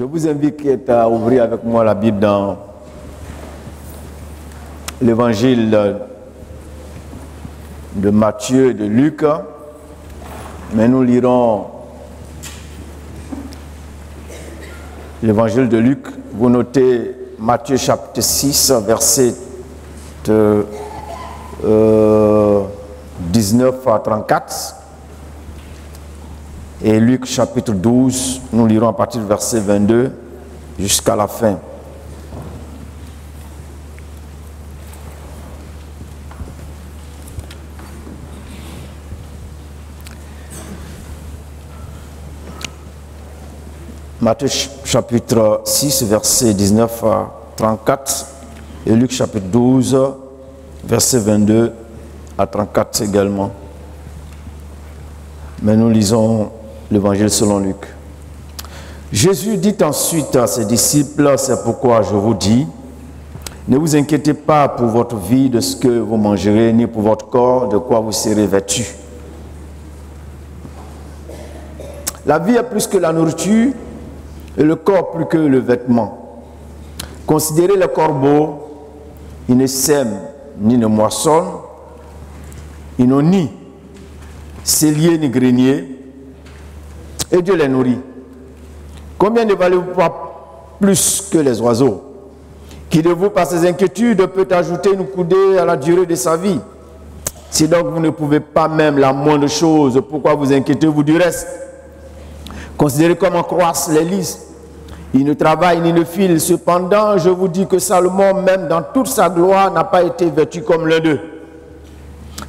Je vous invite à ouvrir avec moi la Bible dans l'évangile de Matthieu et de Luc, mais nous lirons l'évangile de Luc. Vous notez Matthieu chapitre 6, verset 19 à 34. Et Luc chapitre 12, nous lirons à partir du verset 22 jusqu'à la fin. Matthieu chapitre 6, verset 19 à 34 et Luc chapitre 12, verset 22 à 34 également. Mais nous lisons l'évangile selon Luc. Jésus dit ensuite à ses disciples, c'est pourquoi je vous dis, ne vous inquiétez pas pour votre vie de ce que vous mangerez, ni pour votre corps de quoi vous serez vêtus. La vie est plus que la nourriture et le corps plus que le vêtement. Considérez les corbeaux, ils ne sèment ni ne moissonnent, ils n'ont ni cellier ni grenier, et Dieu les nourrit. Combien ne valez-vous pas plus que les oiseaux? Qui de vous, par ses inquiétudes, peut ajouter une coudée à la durée de sa vie? Si donc vous ne pouvez pas même la moindre chose, pourquoi vous inquiétez-vous du reste? Considérez comment croissent les lys. Ils ne travaillent ni ne filent. Cependant, je vous dis que Salomon, même dans toute sa gloire, n'a pas été vêtu comme l'un d'eux.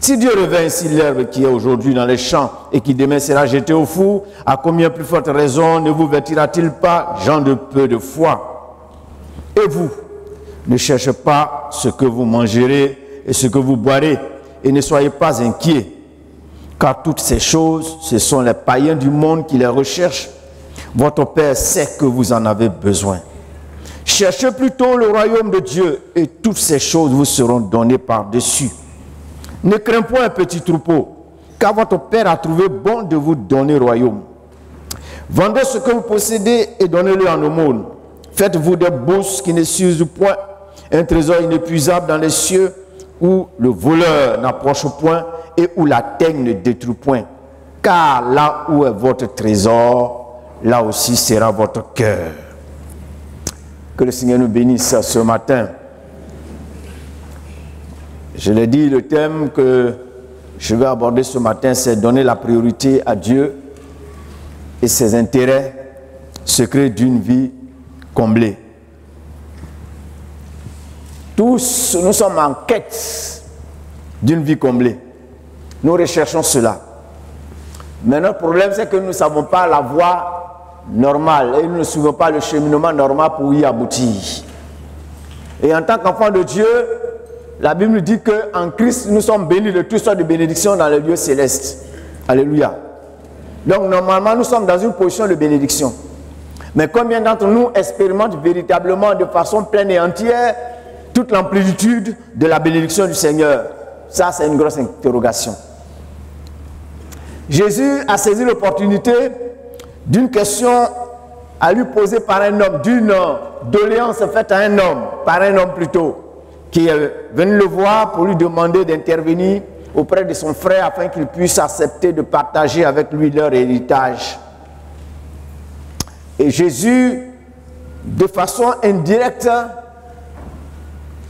Si Dieu revêt ainsi l'herbe qui est aujourd'hui dans les champs et qui demain sera jetée au four, à combien plus forte raison ne vous vêtira-t-il pas, gens de peu de foi? Et vous, ne cherchez pas ce que vous mangerez et ce que vous boirez, et ne soyez pas inquiets, car toutes ces choses, ce sont les païens du monde qui les recherchent. Votre Père sait que vous en avez besoin. Cherchez plutôt le royaume de Dieu, et toutes ces choses vous seront données par-dessus. Ne crains point un petit troupeau, car votre Père a trouvé bon de vous donner royaume. Vendez ce que vous possédez et donnez-le en aumône. Faites-vous des bourses qui ne s'usent point, un trésor inépuisable dans les cieux, où le voleur n'approche point et où la teigne ne détruit point. Car là où est votre trésor, là aussi sera votre cœur. Que le Seigneur nous bénisse ce matin. Je l'ai dit, le thème que je vais aborder ce matin, c'est donner la priorité à Dieu et ses intérêts secrets d'une vie comblée. Tous, nous sommes en quête d'une vie comblée. Nous recherchons cela. Mais notre problème, c'est que nous ne savons pas la voie normale et nous ne suivons pas le cheminement normal pour y aboutir. Et en tant qu'enfant de Dieu, la Bible nous dit qu'en Christ, nous sommes bénis de toutes sortes de bénédictions dans les lieux célestes. Alléluia. Donc normalement, nous sommes dans une position de bénédiction. Mais combien d'entre nous expérimentent véritablement de façon pleine et entière toute l'amplitude de la bénédiction du Seigneur? Ça, c'est une grosse interrogation. Jésus a saisi l'opportunité d'une question à lui poser par un homme, d'une doléance faite à un homme, par un homme plutôt, qui est venu le voir pour lui demander d'intervenir auprès de son frère afin qu'il puisse accepter de partager avec lui leur héritage. Et Jésus, de façon indirecte,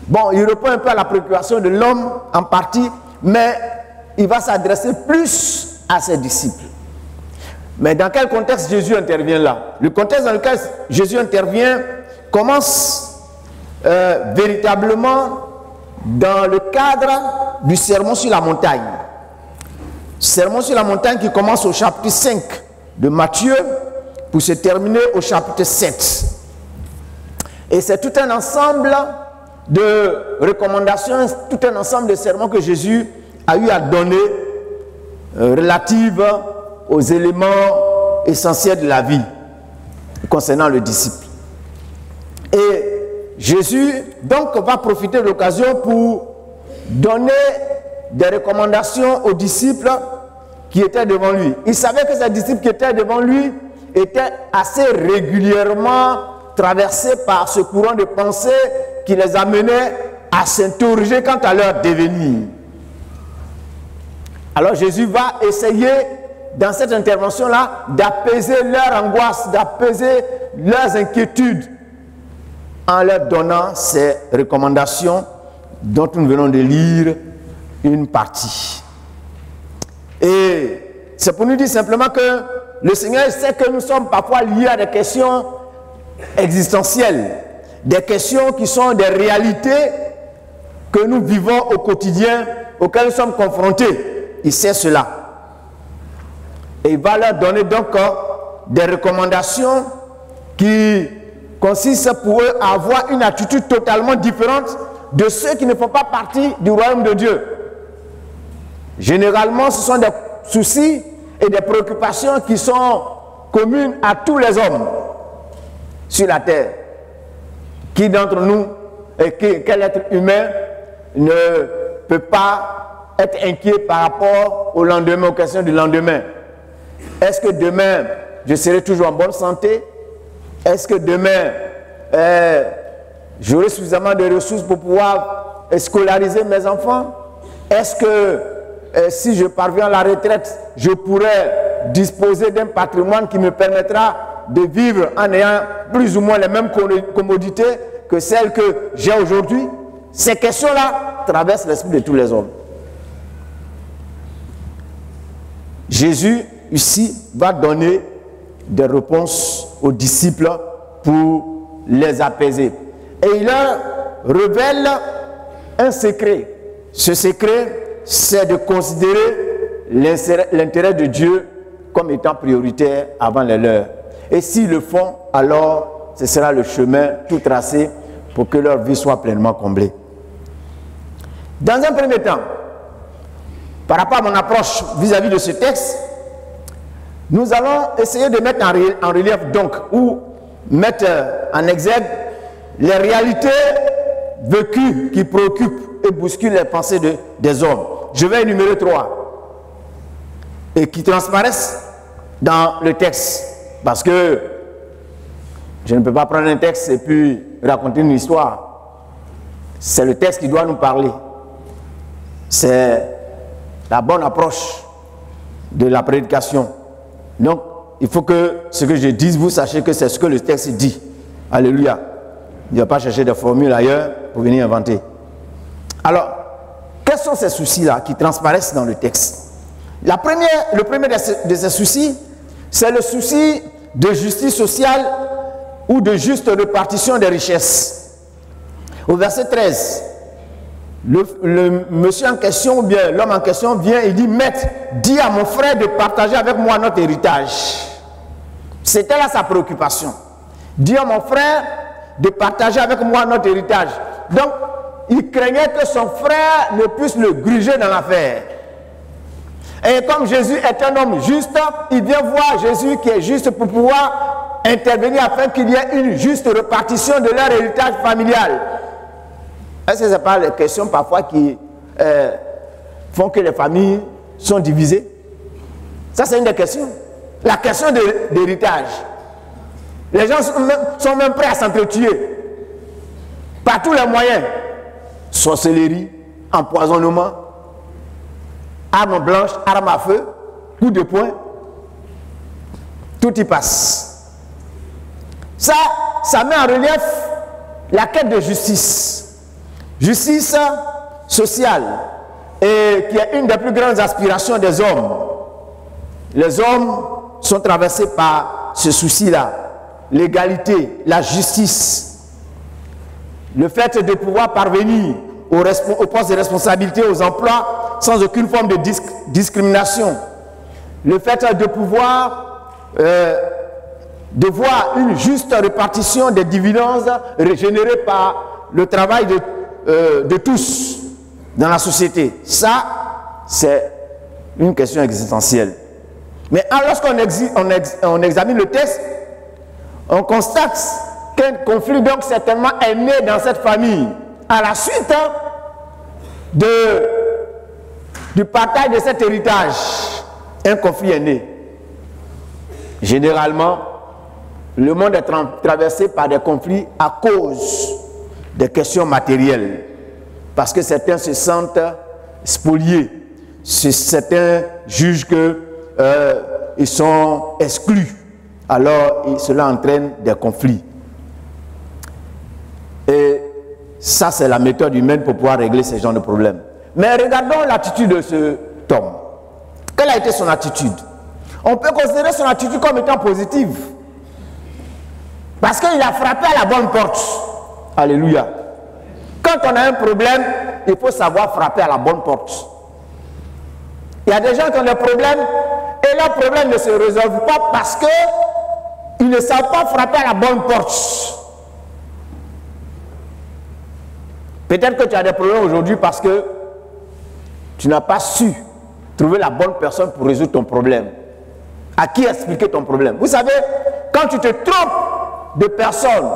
bon, il répond un peu à la préoccupation de l'homme en partie, mais il va s'adresser plus à ses disciples. Mais dans quel contexte Jésus intervient là? Le contexte dans lequel Jésus intervient commence véritablement dans le cadre du sermon sur la montagne. Sermon sur la montagne qui commence au chapitre 5 de Matthieu pour se terminer au chapitre 7. Et c'est tout un ensemble de recommandations, tout un ensemble de sermons que Jésus a eu à donner relatives aux éléments essentiels de la vie concernant le disciple. Et Jésus donc va profiter de l'occasion pour donner des recommandations aux disciples qui étaient devant lui. Il savait que ces disciples qui étaient devant lui étaient assez régulièrement traversés par ce courant de pensée qui les amenait à s'interroger quant à leur devenir. Alors Jésus va essayer, dans cette intervention-là, d'apaiser leur angoisse, d'apaiser leurs inquiétudes, en leur donnant ces recommandations dont nous venons de lire une partie. Et c'est pour nous dire simplement que le Seigneur sait que nous sommes parfois liés à des questions existentielles, des questions qui sont des réalités que nous vivons au quotidien, auxquelles nous sommes confrontés. Il sait cela. Et il va leur donner donc des recommandations qui consistent pour eux à avoir une attitude totalement différente de ceux qui ne font pas partie du royaume de Dieu. Généralement, ce sont des soucis et des préoccupations qui sont communes à tous les hommes sur la terre. Qui d'entre nous, et quel être humain ne peut pas être inquiet par rapport au lendemain, aux questions du lendemain? Est-ce que demain, je serai toujours en bonne santé? Est-ce que demain, j'aurai suffisamment de ressources pour pouvoir scolariser mes enfants? Est-ce que si je parviens à la retraite, je pourrai disposer d'un patrimoine qui me permettra de vivre en ayant plus ou moins les mêmes commodités que celles que j'ai aujourd'hui? Ces questions-là traversent l'esprit de tous les hommes. Jésus, ici, va donner des réponses aux disciples pour les apaiser. Et il leur révèle un secret. Ce secret, c'est de considérer l'intérêt de Dieu comme étant prioritaire avant les leurs. Et s'ils le font, alors ce sera le chemin tout tracé pour que leur vie soit pleinement comblée. Dans un premier temps, par rapport à mon approche vis-à-vis de ce texte, nous allons essayer de mettre en relief donc, ou mettre en exergue les réalités vécues qui préoccupent et bousculent les pensées des hommes. Je vais énumérer 3 et qui transparaissent dans le texte, parce que je ne peux pas prendre un texte et puis raconter une histoire. C'est le texte qui doit nous parler. C'est la bonne approche de la prédication. Donc, il faut que ce que je dise, vous sachiez que c'est ce que le texte dit. Alléluia. Il ne va pas chercher des formules ailleurs pour venir inventer. Alors, quels sont ces soucis-là qui transparaissent dans le texte? Le premier de ces soucis, c'est le souci de justice sociale ou de juste répartition des richesses. Au verset 13, le monsieur en question, ou bien l'homme en question vient et dit: Maître, dis à mon frère de partager avec moi notre héritage. C'était là sa préoccupation. Dis à mon frère de partager avec moi notre héritage. Donc, il craignait que son frère ne puisse le gruger dans l'affaire. Et comme Jésus est un homme juste, il vient voir Jésus qui est juste pour pouvoir intervenir afin qu'il y ait une juste répartition de leur héritage familial. Est-ce que ce n'est pas les questions parfois qui font que les familles sont divisées? Ça, c'est une des questions. La question d'héritage. Les gens sont même prêts à s'entretuer par tous les moyens. Sorcellerie, empoisonnement, armes blanches, armes à feu, coups de poing. Tout y passe. Ça met en relief la quête de justice. Justice sociale, et qui est une des plus grandes aspirations des hommes. Les hommes sont traversés par ce souci-là. L'égalité, la justice, le fait de pouvoir parvenir au poste de responsabilité, aux emplois, sans aucune forme de discrimination. Le fait de pouvoir de voir une juste répartition des dividendes régénérés par le travail de tous dans la société. Ça, c'est une question existentielle. Mais lorsqu'on examine le texte, on constate qu'un conflit donc certainement est né dans cette famille à la suite du partage de cet héritage. Un conflit est né. Généralement, le monde est traversé par des conflits à cause des questions matérielles. Parce que certains se sentent spoliés. Certains jugent qu'ils sont exclus. Alors, cela entraîne des conflits. Et ça, c'est la méthode humaine pour pouvoir régler ce genre de problèmes. Mais regardons l'attitude de cet homme. Quelle a été son attitude? On peut considérer son attitude comme étant positive. Parce qu'il a frappé à la bonne porte. Alléluia. Quand on a un problème, il faut savoir frapper à la bonne porte. Il y a des gens qui ont des problèmes et leurs problèmes ne se résolvent pas parce qu'ils ne savent pas frapper à la bonne porte. Peut-être que tu as des problèmes aujourd'hui parce que tu n'as pas su trouver la bonne personne pour résoudre ton problème. À qui expliquer ton problème? Vous savez, quand tu te trompes de personne,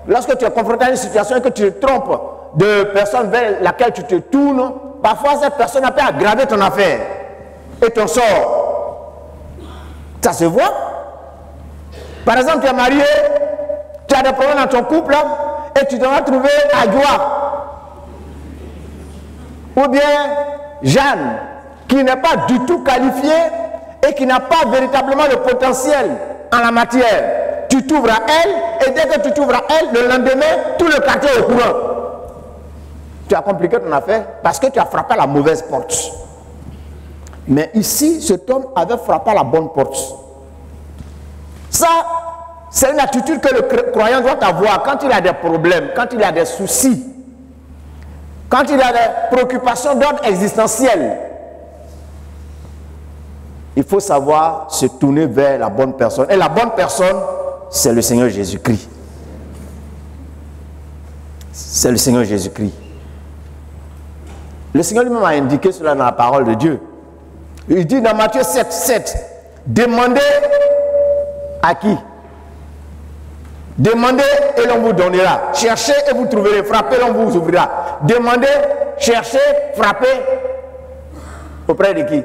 lorsque tu es confronté à une situation et que tu te trompes de personne vers laquelle tu te tournes, parfois cette personne a pu aggraver ton affaire et ton sort. Ça se voit. Par exemple, tu es marié, tu as des problèmes dans ton couple et tu dois trouver Agua ou bien Jeanne, qui n'est pas du tout qualifiée et qui n'a pas véritablement le potentiel en la matière. Tu t'ouvres à elle, et dès que tu t'ouvres à elle, le lendemain, tout le quartier est au courant. Tu as compliqué ton affaire parce que tu as frappé à la mauvaise porte. Mais ici, cet homme avait frappé à la bonne porte. Ça, c'est une attitude que le croyant doit avoir quand il a des problèmes, quand il a des soucis, quand il a des préoccupations d'ordre existentiel. Il faut savoir se tourner vers la bonne personne. Et la bonne personne, c'est le Seigneur Jésus-Christ. C'est le Seigneur Jésus-Christ. Le Seigneur lui-même a indiqué cela dans la parole de Dieu. Il dit dans Matthieu 7, 7, demandez à qui? Demandez et l'on vous donnera. Cherchez et vous trouverez. Frappez et l'on vous ouvrira. Demandez, cherchez, frappez. Auprès de qui?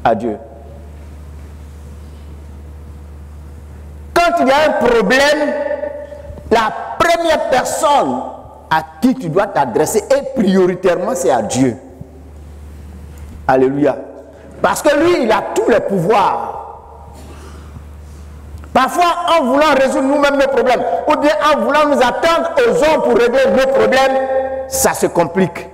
À Dieu. Quand il y a un problème, la première personne à qui tu dois t'adresser et prioritairement c'est à Dieu. Alléluia. Parce que lui, il a tous les pouvoirs. Parfois, en voulant résoudre nous-mêmes nos problèmes, ou bien en voulant nous attendre aux hommes pour régler nos problèmes, ça se complique.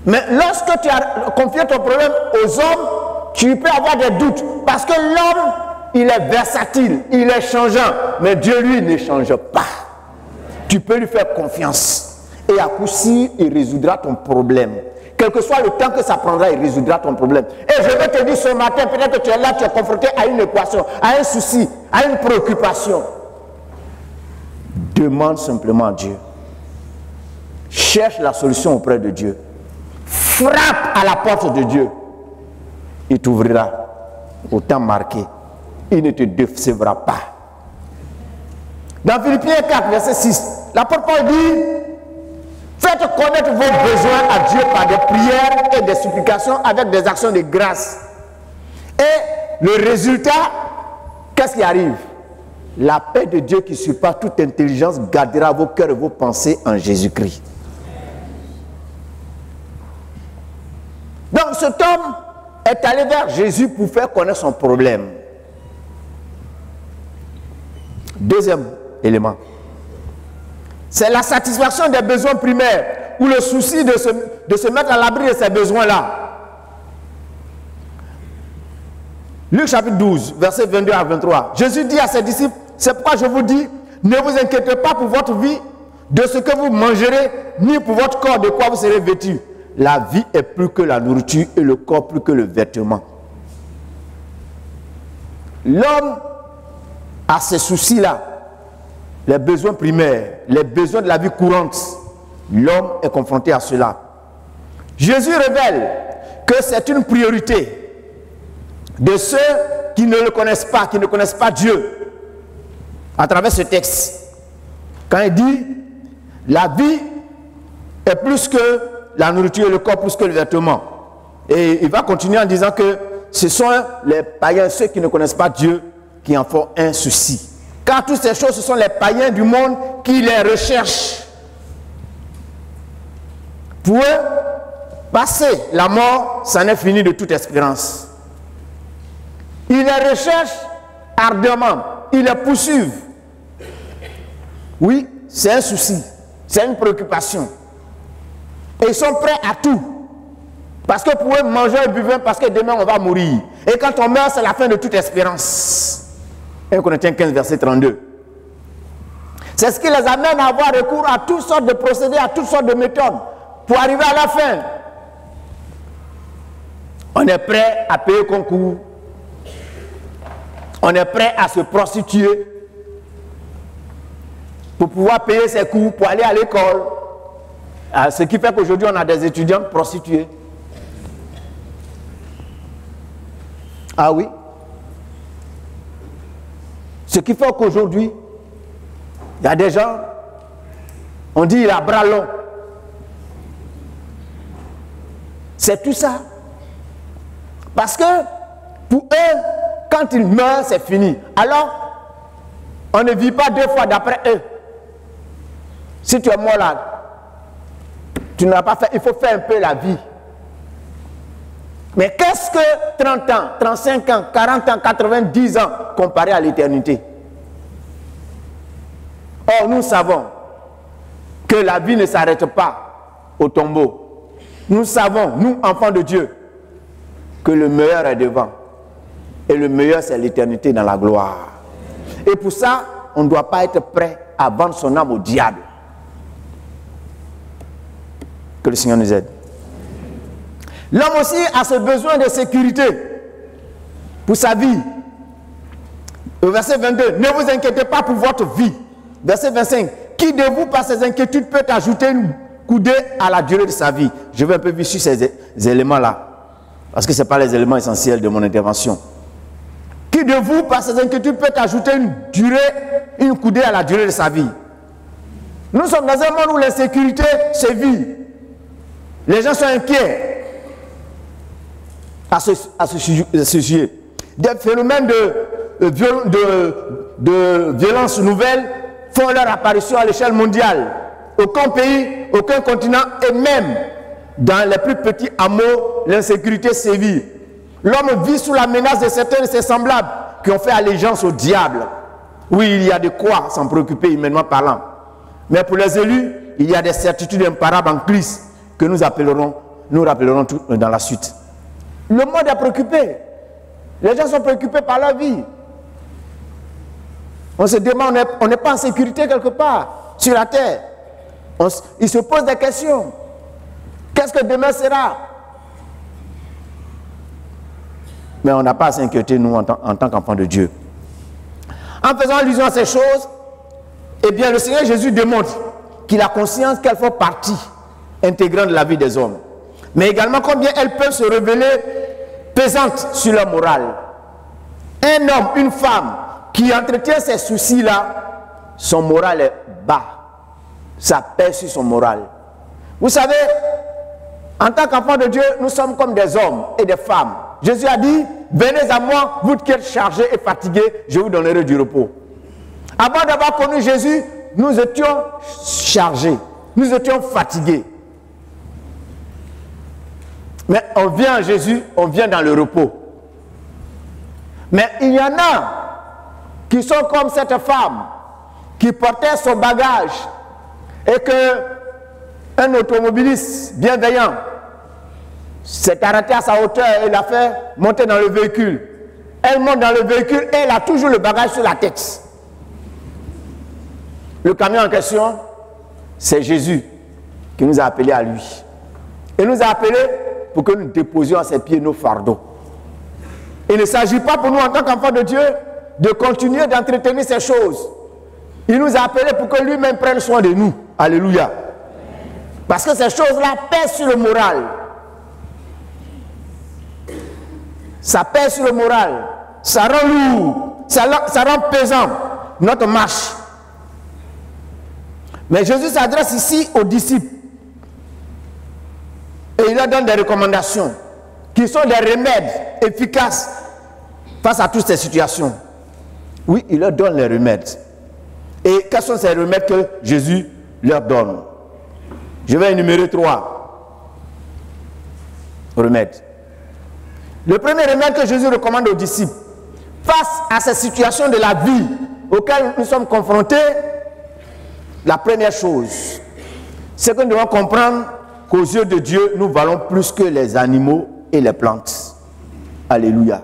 Mais lorsque tu as confié ton problème aux hommes, tu peux avoir des doutes. Parce que l'homme, il est versatile, il est changeant. Mais Dieu, lui, ne change pas. Tu peux lui faire confiance. Et à coup sûr, il résoudra ton problème. Quel que soit le temps que ça prendra, il résoudra ton problème. Et je vais te dire ce matin, peut-être que tu es là, tu es confronté à une équation, à un souci, à une préoccupation. Demande simplement à Dieu. Cherche la solution auprès de Dieu. Frappe à la porte de Dieu. Il t'ouvrira au temps marqué. Il ne te décevra pas. Dans Philippiens 4, verset 6, l'apôtre Paul dit: faites connaître vos besoins à Dieu par des prières et des supplications avec des actions de grâce. Et le résultat, qu'est-ce qui arrive? La paix de Dieu qui surpasse toute intelligence gardera vos cœurs et vos pensées en Jésus-Christ. Donc cet homme est allé vers Jésus pour faire connaître son problème. Deuxième élément, c'est la satisfaction des besoins primaires ou le souci de se mettre à l'abri de ces besoins-là. Luc chapitre 12, versets 22 à 23. Jésus dit à ses disciples: c'est pourquoi je vous dis, ne vous inquiétez pas pour votre vie, de ce que vous mangerez, ni pour votre corps, de quoi vous serez vêtus. La vie est plus que la nourriture et le corps plus que le vêtement. L'homme a ces soucis-là, les besoins primaires, les besoins de la vie courante. L'homme est confronté à cela. Jésus révèle que c'est une priorité de ceux qui ne le connaissent pas, qui ne connaissent pas Dieu, à travers ce texte. Quand il dit, la vie est plus que la nourriture et le corps plus que le vêtement. Et il va continuer en disant que ce sont les païens, ceux qui ne connaissent pas Dieu, qui en font un souci. Car toutes ces choses, ce sont les païens du monde qui les recherchent. Pour eux, passer la mort, ça n'est fini de toute espérance. Ils les recherchent ardemment, ils les poursuivent. Oui, c'est un souci, c'est une préoccupation. Et ils sont prêts à tout. Parce que pour eux, manger et buvons, parce que demain on va mourir. Et quand on meurt, c'est la fin de toute espérance. 1 Corinthiens 15, verset 32. C'est ce qui les amène à avoir recours à toutes sortes de procédés, à toutes sortes de méthodes, pour arriver à la fin. On est prêt à payer concours. On est prêt à se prostituer pour pouvoir payer ses cours, pour aller à l'école. Ce qui fait qu'aujourd'hui, on a des étudiants prostitués. Ah oui. Ce qui fait qu'aujourd'hui, il y a des gens, on dit il a bras long. C'est tout ça. Parce que pour eux, quand ils meurent, c'est fini. Alors, on ne vit pas deux fois d'après eux. Si tu es mort là, tu n'as pas fait, il faut faire un peu la vie. Mais qu'est-ce que 30 ans, 35 ans, 40 ans, 90 ans comparé à l'éternité? Or, nous savons que la vie ne s'arrête pas au tombeau. Nous savons, nous, enfants de Dieu, que le meilleur est devant. Et le meilleur, c'est l'éternité dans la gloire. Et pour ça, on ne doit pas être prêt à vendre son âme au diable. Que le Seigneur nous aide. L'homme aussi a ce besoin de sécurité pour sa vie. Au verset 22, ne vous inquiétez pas pour votre vie. Verset 25, qui de vous par ses inquiétudes peut ajouter une coudée à la durée de sa vie? Je vais un peu vite sur ces éléments-là, parce que ce n'est pas les éléments essentiels de mon intervention. Qui de vous par ses inquiétudes peut ajouter une coudée à la durée de sa vie? Nous sommes dans un monde où l'insécurité sévit. Les gens sont inquiets à ce sujet. Des phénomènes de violence nouvelles font leur apparition à l'échelle mondiale. Aucun pays, aucun continent et même dans les plus petits hameaux, l'insécurité sévit. L'homme vit sous la menace de certains de ses semblables qui ont fait allégeance au diable. Oui, il y a de quoi s'en préoccuper humainement parlant. Mais pour les élus, il y a des certitudes imparables en Christ que nous rappellerons tout dans la suite. Le monde est préoccupé. Les gens sont préoccupés par leur vie. On se demande, on n'est pas en sécurité quelque part sur la terre. Ils se posent des questions. Qu'est-ce que demain sera? Mais on n'a pas à s'inquiéter, nous, en tant qu'enfants de Dieu. En faisant allusion à ces choses, eh bien, le Seigneur Jésus démontre qu'il a conscience qu'elles font partie intégrante de la vie des hommes. Mais également combien elles peuvent se révéler pesantes sur leur morale. Un homme, une femme qui entretient ces soucis-là, son moral est bas. Ça pèse sur son moral. Vous savez, en tant qu'enfants de Dieu, nous sommes comme des hommes et des femmes. Jésus a dit, venez à moi, vous qui êtes chargés et fatigués, je vous donnerai du repos. Avant d'avoir connu Jésus, nous étions chargés, nous étions fatigués. Mais on vient à Jésus, on vient dans le repos. Mais il y en a qui sont comme cette femme qui portait son bagage et qu'un automobiliste bienveillant s'est arrêté à sa hauteur et l'a fait monter dans le véhicule. Elle monte dans le véhicule et elle a toujours le bagage sur la tête. Le camion en question, c'est Jésus qui nous a appelés à lui. Il nous a appelés pour que nous déposions à ses pieds nos fardeaux. Il ne s'agit pas pour nous en tant qu'enfants de Dieu de continuer d'entretenir ces choses. Il nous a appelés pour que lui-même prenne soin de nous. Alléluia. Parce que ces choses-là pèsent sur le moral. Ça pèse sur le moral. Ça rend lourd. Ça rend pesant notre marche. Mais Jésus s'adresse ici aux disciples. Et il leur donne des recommandations. qui sont des remèdes efficaces face à toutes ces situations. Oui, il leur donne les remèdes. Et quels sont ces remèdes que Jésus leur donne? Je vais énumérer 3 remèdes. Le premier remède que Jésus recommande aux disciples, face à ces situations de la vie auxquelles nous sommes confrontés, la première chose, c'est que nous devons comprendre qu'aux yeux de Dieu, nous valons plus que les animaux et les plantes. Alléluia.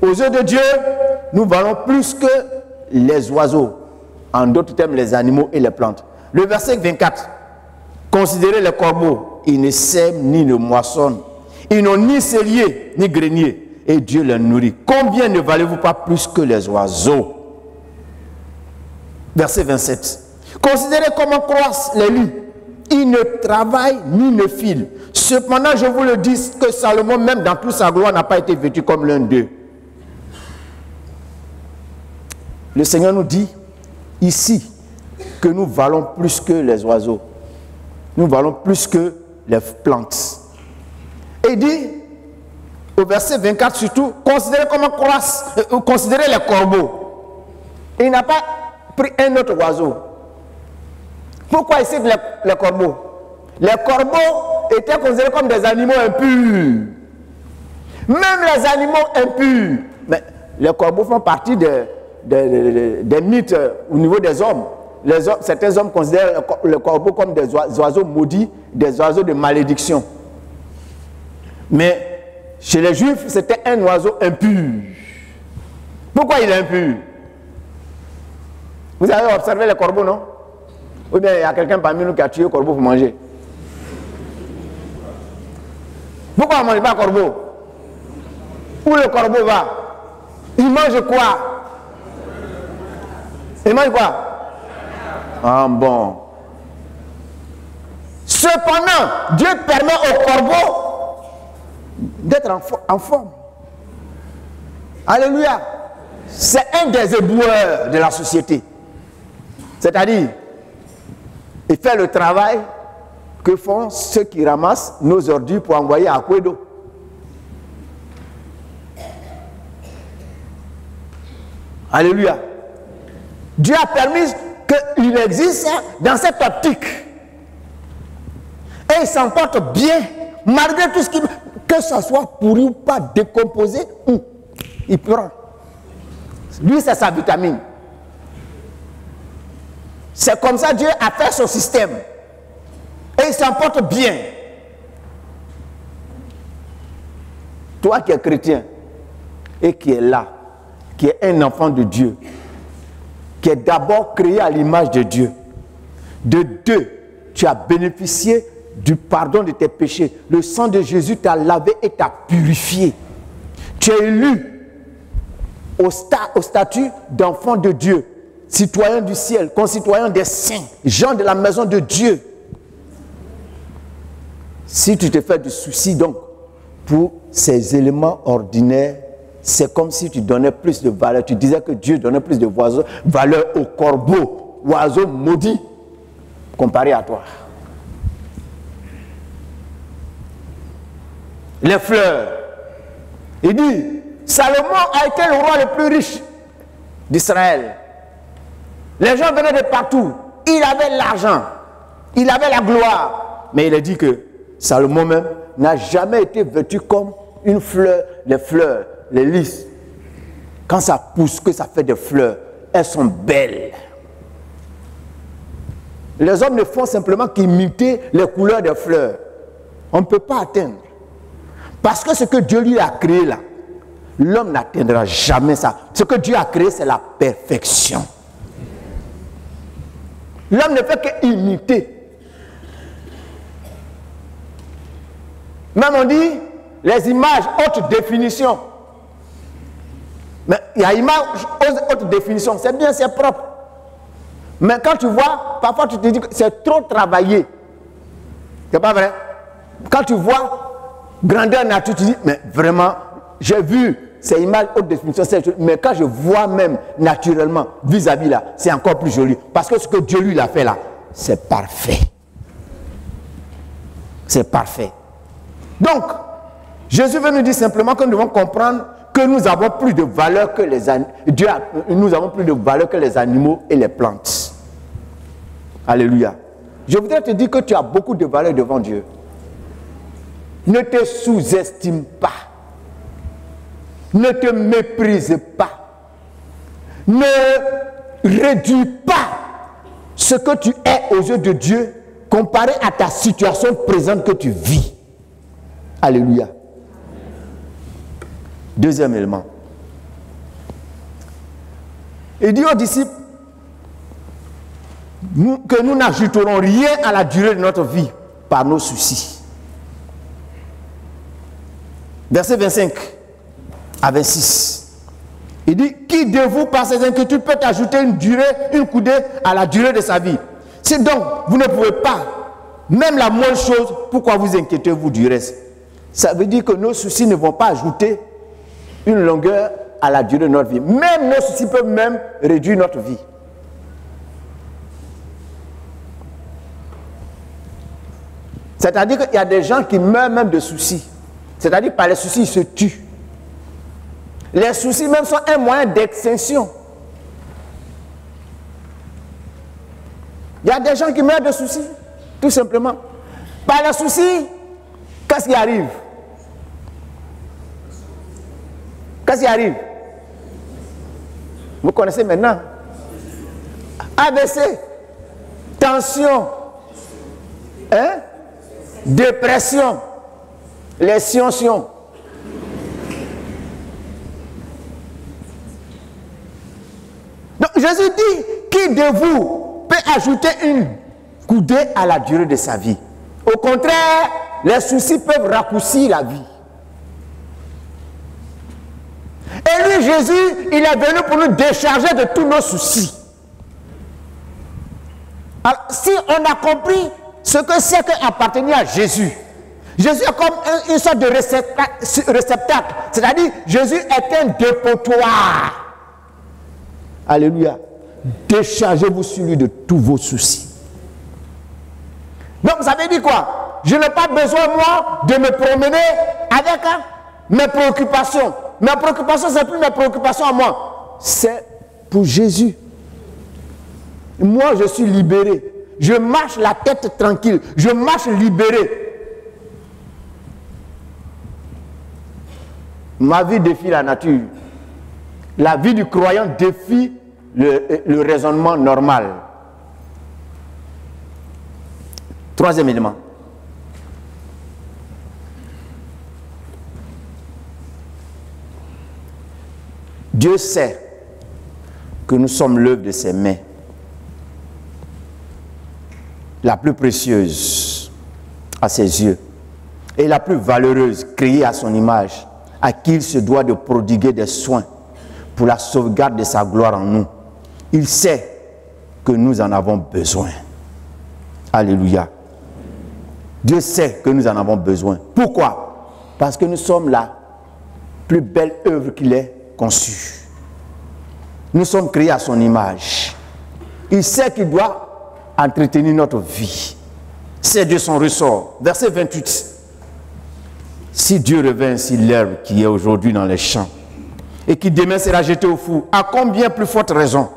Aux yeux de Dieu, nous valons plus que les oiseaux. En d'autres termes, les animaux et les plantes. Le verset 24. Considérez les corbeaux. Ils ne sèment ni ne moissonnent. Ils n'ont ni cellier ni grenier. Et Dieu les nourrit. Combien ne valez-vous pas plus que les oiseaux? Verset 27. Considérez comment croissent les lys. Ils ne travaillent ni ne filent. Cependant, je vous le dis que Salomon, même dans toute sa gloire, n'a pas été vêtu comme l'un d'eux. Le Seigneur nous dit ici que nous valons plus que les oiseaux. Nous valons plus que les plantes. Et il dit, au verset 24 surtout, considérez comment croissent, considérez les corbeaux. Il n'a pas pris un autre oiseau. Pourquoi ici les corbeaux? Les corbeaux étaient considérés comme des animaux impurs. Même les animaux impurs. Mais les corbeaux font partie des mythes au niveau des hommes. Certains hommes considèrent les corbeaux comme des oiseaux maudits, des oiseaux de malédiction. Mais chez les Juifs, c'était un oiseau impur. Pourquoi il est impur? Vous avez observé les corbeaux, non? Ou bien il y a quelqu'un parmi nous qui a tué le corbeau pour manger? Pourquoi on ne mange pas corbeau? Où le corbeau va? Il mange quoi? Il mange quoi? Ah bon. Cependant, Dieu permet au corbeau d'être en forme. Alléluia. C'est un des éboueurs de la société. C'est-à-dire, il fait le travail que font ceux qui ramassent nos ordures pour envoyer à Kwedo. Alléluia. Dieu a permis qu'il existe dans cette optique. Et il s'en porte bien, malgré tout ce qui... Que ce soit pourri ou pas, décomposé, il prend. Lui, c'est sa vitamine. C'est comme ça Dieu a fait son système. Et il s'en porte bien. Toi qui es chrétien et qui es là, qui est un enfant de Dieu, qui est d'abord créé à l'image de Dieu. De deux, tu as bénéficié du pardon de tes péchés. Le sang de Jésus t'a lavé et t'a purifié. Tu es élu au statut d'enfant de Dieu, citoyen du ciel, concitoyen des saints, gens de la maison de Dieu. Si tu te fais du souci donc pour ces éléments ordinaires, c'est comme si tu donnais plus de valeur. Tu disais que Dieu donnait plus de valeur au corbeau, oiseau maudit, comparé à toi. Les fleurs. Il dit, Salomon a été le roi le plus riche d'Israël. Les gens venaient de partout. Il avait l'argent. Il avait la gloire. Mais il a dit que Salomon même n'a jamais été vêtu comme une fleur, les fleurs, les lys. Quand ça pousse, que ça fait des fleurs, elles sont belles. Les hommes ne font simplement qu'imiter les couleurs des fleurs. On ne peut pas atteindre. Parce que ce que Dieu lui a créé là, l'homme n'atteindra jamais ça. Ce que Dieu a créé, c'est la perfection. L'homme ne fait qu'imiter. Même on dit les images haute définition. Mais il y a image haute définition, c'est bien, c'est propre. Mais quand tu vois, parfois tu te dis que c'est trop travaillé. C'est pas vrai? Quand tu vois grandeur nature, tu dis, mais vraiment, j'ai vu ces images haute définition, mais quand je vois même naturellement, vis-à-vis là, c'est encore plus joli. Parce que ce que Dieu lui a fait là, c'est parfait. C'est parfait. Donc, Jésus veut nous dire simplement que nous devons comprendre que nous avons plus de valeur que les animaux. Nous avons plus de valeur que les animaux et les plantes. Alléluia. Je voudrais te dire que tu as beaucoup de valeur devant Dieu. Ne te sous-estime pas. Ne te méprise pas. Ne réduis pas ce que tu es aux yeux de Dieu comparé à ta situation présente que tu vis. Alléluia. Deuxième élément. Il dit aux disciples que nous n'ajouterons rien à la durée de notre vie par nos soucis. Verset 25 à 26. Il dit, qui de vous par ses inquiétudes peut ajouter une coudée à la durée de sa vie? Si donc vous ne pouvez pas, même la moindre chose, pourquoi vous inquiétez-vous du reste? Ça veut dire que nos soucis ne vont pas ajouter une longueur à la durée de notre vie. Même nos soucis peuvent même réduire notre vie. C'est-à-dire qu'il y a des gens qui meurent même de soucis. C'est-à-dire par les soucis, ils se tuent. Les soucis même sont un moyen d'extinction. Il y a des gens qui meurent de soucis, tout simplement. Par les soucis, qu'est-ce qui arrive? Qu'est-ce qui arrive? Vous connaissez maintenant? AVC, tension, hein? Dépression, les sions. Donc Jésus dit, qui de vous peut ajouter une coudée à la durée de sa vie? Au contraire, les soucis peuvent raccourcir la vie. Et lui, Jésus, il est venu pour nous décharger de tous nos soucis. Alors, si on a compris ce que c'est qu'appartenir à Jésus, Jésus est comme une sorte de réceptacle. C'est-à-dire, Jésus est un dépotoir. Alléluia. Déchargez-vous sur lui de tous vos soucis. Donc, ça veut dire quoi? Je n'ai pas besoin, moi, de me promener avec mes préoccupations. Mes préoccupations, ce n'est plus mes préoccupations à moi. C'est pour Jésus. Moi, je suis libéré. Je marche la tête tranquille. Je marche libéré. Ma vie défie la nature. La vie du croyant défie le raisonnement normal. Troisième élément. Dieu sait que nous sommes l'œuvre de ses mains, la plus précieuse à ses yeux et la plus valeureuse, créée à son image, à qui il se doit de prodiguer des soins pour la sauvegarde de sa gloire en nous. Il sait que nous en avons besoin. Alléluia. Dieu sait que nous en avons besoin. Pourquoi? Parce que nous sommes la plus belle œuvre qu'il ait conçue. Nous sommes créés à son image. Il sait qu'il doit entretenir notre vie. C'est de son ressort. Verset 28. Si Dieu revint ainsi l'herbe qui est aujourd'hui dans les champs et qui demain sera jetée au four, à combien plus forte raison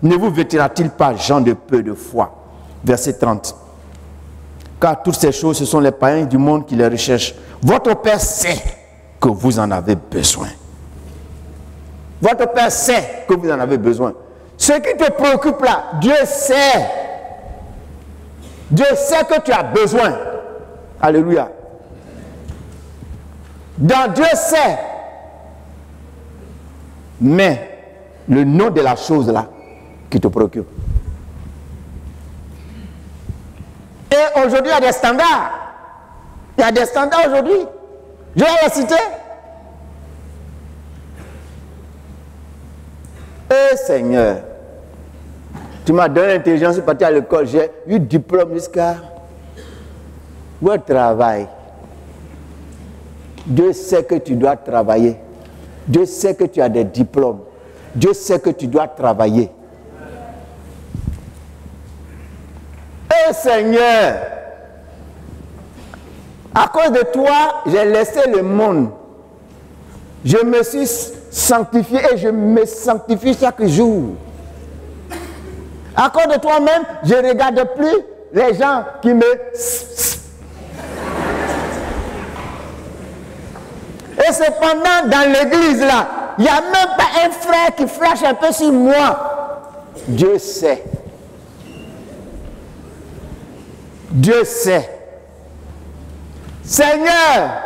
ne vous vêtira-t-il pas, gens de peu de foi? Verset 30. Car toutes ces choses, ce sont les païens du monde qui les recherchent. Votre Père sait que vous en avez besoin. Votre Père sait que vous en avez besoin. Ce qui te préoccupe là, Dieu sait. Dieu sait que tu as besoin. Alléluia. Donc Dieu sait. Mais le nom de la chose là qui te préoccupe. Et aujourd'hui, il y a des standards. Il y a des standards aujourd'hui. Je vais les citer. Eh Seigneur, tu m'as donné l'intelligence pour partir à l'école. J'ai eu diplôme jusqu'à votre travail. Dieu sait que tu dois travailler. Dieu sait que tu as des diplômes. Dieu sait que tu dois travailler. Eh Seigneur, À cause de toi, j'ai laissé le monde. Je me suis sanctifié et je me sanctifie chaque jour. À cause de toi-même, je ne regarde plus les gens qui me... Et cependant, dans l'église là, il n'y a même pas un frère qui flash un peu sur moi. Dieu sait. Dieu sait. Seigneur,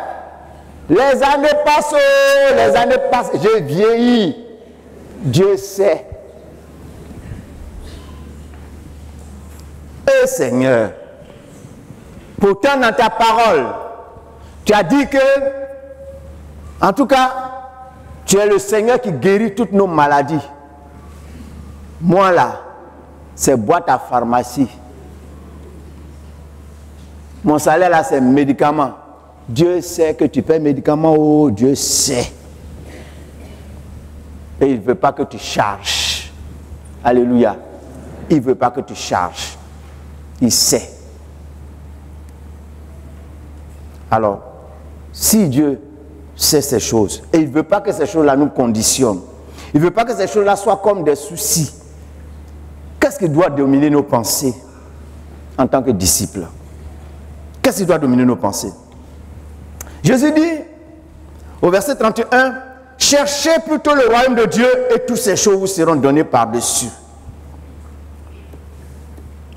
les années passent, les années passent, j'ai vieilli. Dieu sait. Et Seigneur, pourtant dans ta parole, tu as dit que, en tout cas, tu es le Seigneur qui guérit toutes nos maladies. Moi là, c'est boîte à pharmacie. Mon salaire là, c'est médicament. Dieu sait que tu fais médicament, oh Dieu sait. Et il ne veut pas que tu charges. Alléluia. Il ne veut pas que tu charges. Il sait. Alors, si Dieu sait ces choses, et il ne veut pas que ces choses-là nous conditionnent, il ne veut pas que ces choses-là soient comme des soucis, qu'est-ce qui doit dominer nos pensées en tant que disciples? Qu'est-ce qui doit dominer nos pensées? Jésus dit, au verset 31, « Cherchez plutôt le royaume de Dieu et toutes ces choses vous seront données par-dessus. »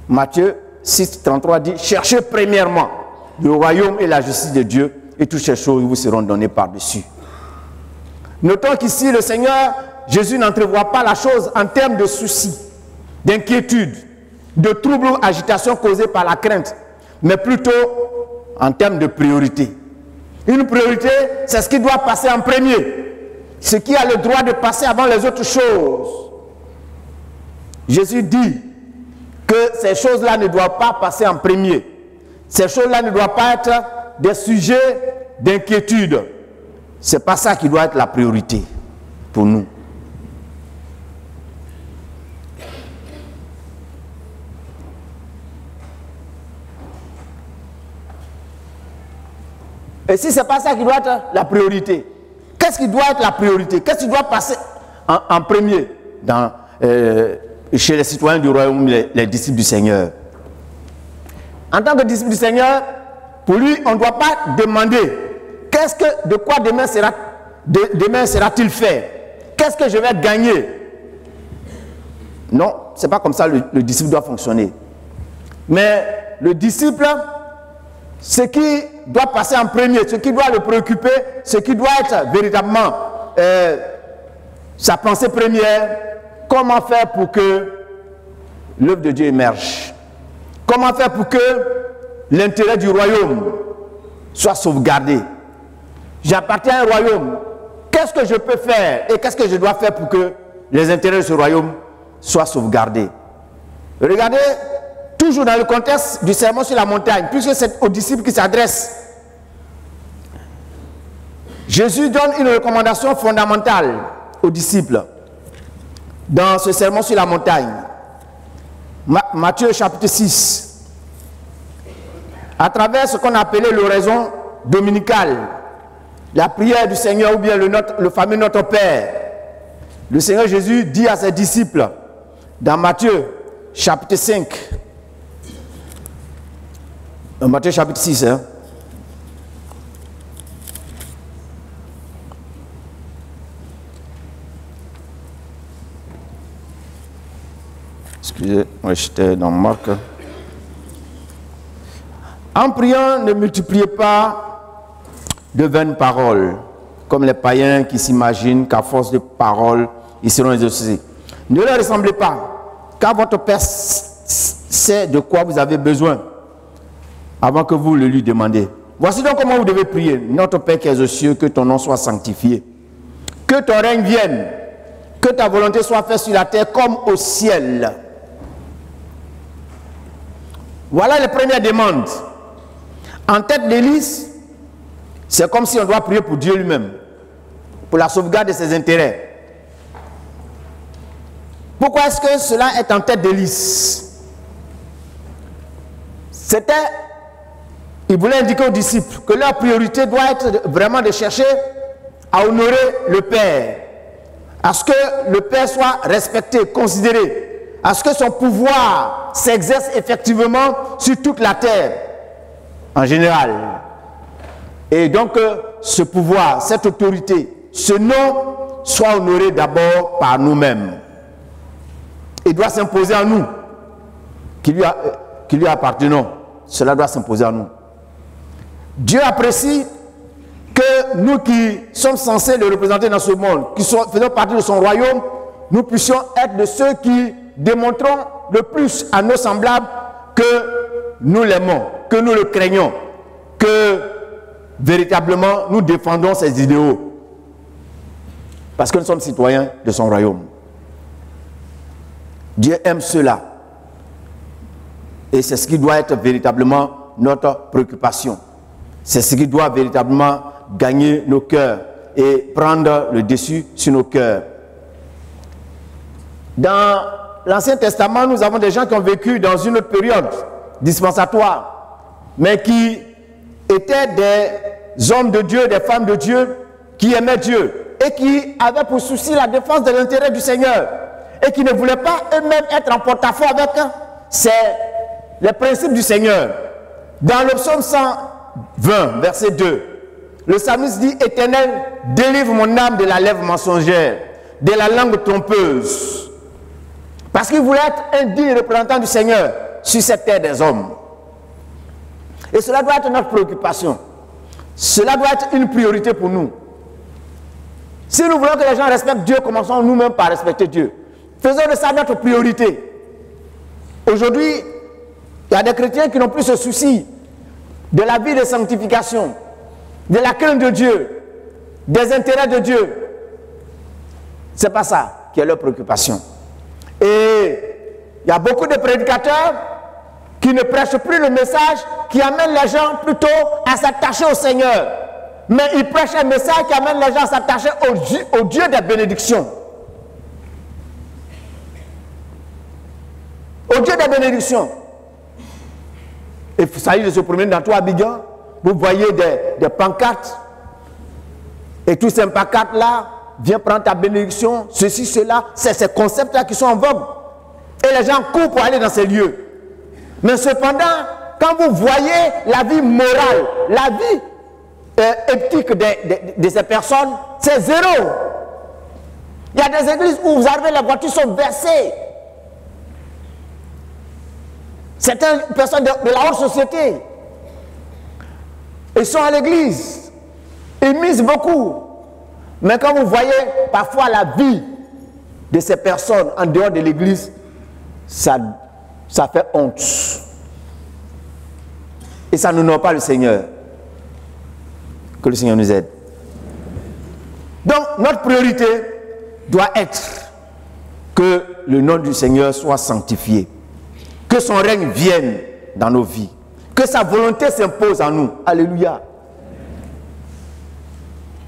Matthieu 6, 33 dit, « Cherchez premièrement le royaume et la justice de Dieu et toutes ces choses vous seront données par-dessus. » Notons qu'ici, le Seigneur, Jésus n'entrevoit pas la chose en termes de soucis, d'inquiétude, de troubles ou agitation causée par la crainte, mais plutôt en termes de priorité. Une priorité, c'est ce qui doit passer en premier, ce qui a le droit de passer avant les autres choses. Jésus dit que ces choses-là ne doivent pas passer en premier. Ces choses-là ne doivent pas être des sujets d'inquiétude. Ce n'est pas ça qui doit être la priorité pour nous. Et si ce n'est pas ça qui doit être la priorité, qu'est-ce qui doit être la priorité? Qu'est-ce qui doit passer en premier chez les citoyens du royaume, les disciples du Seigneur? En tant que disciple du Seigneur, pour lui, on ne doit pas demander de quoi demain sera-t-il fait? Qu'est-ce que je vais gagner? Non, ce n'est pas comme ça le disciple doit fonctionner. Mais le disciple, ce qui doit passer en premier, ce qui doit le préoccuper, ce qui doit être véritablement sa pensée première, comment faire pour que l'œuvre de Dieu émerge? Comment faire pour que l'intérêt du royaume soit sauvegardé? J'appartiens à un royaume. Qu'est-ce que je peux faire et qu'est-ce que je dois faire pour que les intérêts de ce royaume soient sauvegardés? Regardez, toujours dans le contexte du sermon sur la montagne, puisque c'est aux disciples qui s'adressent, Jésus donne une recommandation fondamentale aux disciples dans ce sermon sur la montagne. Matthieu chapitre 6, à travers ce qu'on appelait l'oraison dominicale, la prière du Seigneur ou bien le fameux Notre Père, le Seigneur Jésus dit à ses disciples dans Matthieu chapitre 5, Matthieu chapitre 6, excusez-moi, j'étais dans Marc. En priant, ne multipliez pas de vaines paroles, comme les païens qui s'imaginent qu'à force de paroles, ils seront exaucés. Ne leur ressemblez pas, car votre Père sait de quoi vous avez besoin, avant que vous le lui demandiez. Voici donc comment vous devez prier. Notre Père qui est aux cieux, que ton nom soit sanctifié. Que ton règne vienne. Que ta volonté soit faite sur la terre comme au ciel. Voilà les premières demandes. En tête de liste, c'est comme si on doit prier pour Dieu lui-même, pour la sauvegarde de ses intérêts. Pourquoi est-ce que cela est en tête de liste? C'était il voulait indiquer aux disciples que leur priorité doit être vraiment de chercher à honorer le Père, à ce que le Père soit respecté, considéré, à ce que son pouvoir s'exerce effectivement sur toute la terre, en général. Et donc, ce pouvoir, cette autorité, ce nom soit honoré d'abord par nous-mêmes. Il doit s'imposer à nous, qui lui appartenons. Cela doit s'imposer à nous. Dieu apprécie que nous qui sommes censés le représenter dans ce monde, qui faisons partie de son royaume, nous puissions être de ceux qui démontrons le plus à nos semblables que nous l'aimons, que nous le craignons, que véritablement nous défendons ses idéaux. Parce que nous sommes citoyens de son royaume. Dieu aime cela. Et c'est ce qui doit être véritablement notre préoccupation. C'est ce qui doit véritablement gagner nos cœurs et prendre le dessus sur nos cœurs. Dans l'Ancien Testament, nous avons des gens qui ont vécu dans une autre période dispensatoire, mais qui étaient des hommes de Dieu, des femmes de Dieu, qui aimaient Dieu et qui avaient pour souci la défense de l'intérêt du Seigneur et qui ne voulaient pas eux-mêmes être en porte-à-faux avec les principes du Seigneur. Dans le psaume 120, verset 2, le psalmiste dit: Éternel, délivre mon âme de la lèvre mensongère, de la langue trompeuse. Parce qu'il voulait être un digne représentant du Seigneur sur cette terre des hommes. Et cela doit être notre préoccupation. Cela doit être une priorité pour nous. Si nous voulons que les gens respectent Dieu, commençons nous-mêmes par respecter Dieu. Faisons de ça notre priorité. Aujourd'hui, il y a des chrétiens qui n'ont plus ce souci de la vie de sanctification, de la crainte de Dieu, des intérêts de Dieu. Ce n'est pas ça qui est leur préoccupation. Et il y a beaucoup de prédicateurs qui ne prêchent plus le message, qui amènent les gens plutôt à s'attacher au Seigneur. Mais ils prêchent un message qui amène les gens à s'attacher au Dieu des bénédictions. Au Dieu des bénédictions. Et il s'agit de se promener dans tout Abidjan. Vous voyez des pancartes. Et tous ces pancartes-là, viens prendre ta bénédiction, ceci, cela. C'est ces concepts-là qui sont en vogue. Et les gens courent pour aller dans ces lieux. Mais cependant, quand vous voyez la vie morale, la vie éthique de ces personnes, c'est zéro. Il y a des églises où vous arrivez, les voitures sont versées. Certaines personnes de la haute société, ils sont à l'église, ils misent beaucoup. Mais quand vous voyez parfois la vie de ces personnes en dehors de l'église, ça fait honte. Et ça n'honore pas le Seigneur. Que le Seigneur nous aide. Donc, notre priorité doit être que le nom du Seigneur soit sanctifié. Que son règne vienne dans nos vies. Que sa volonté s'impose en nous. Alléluia.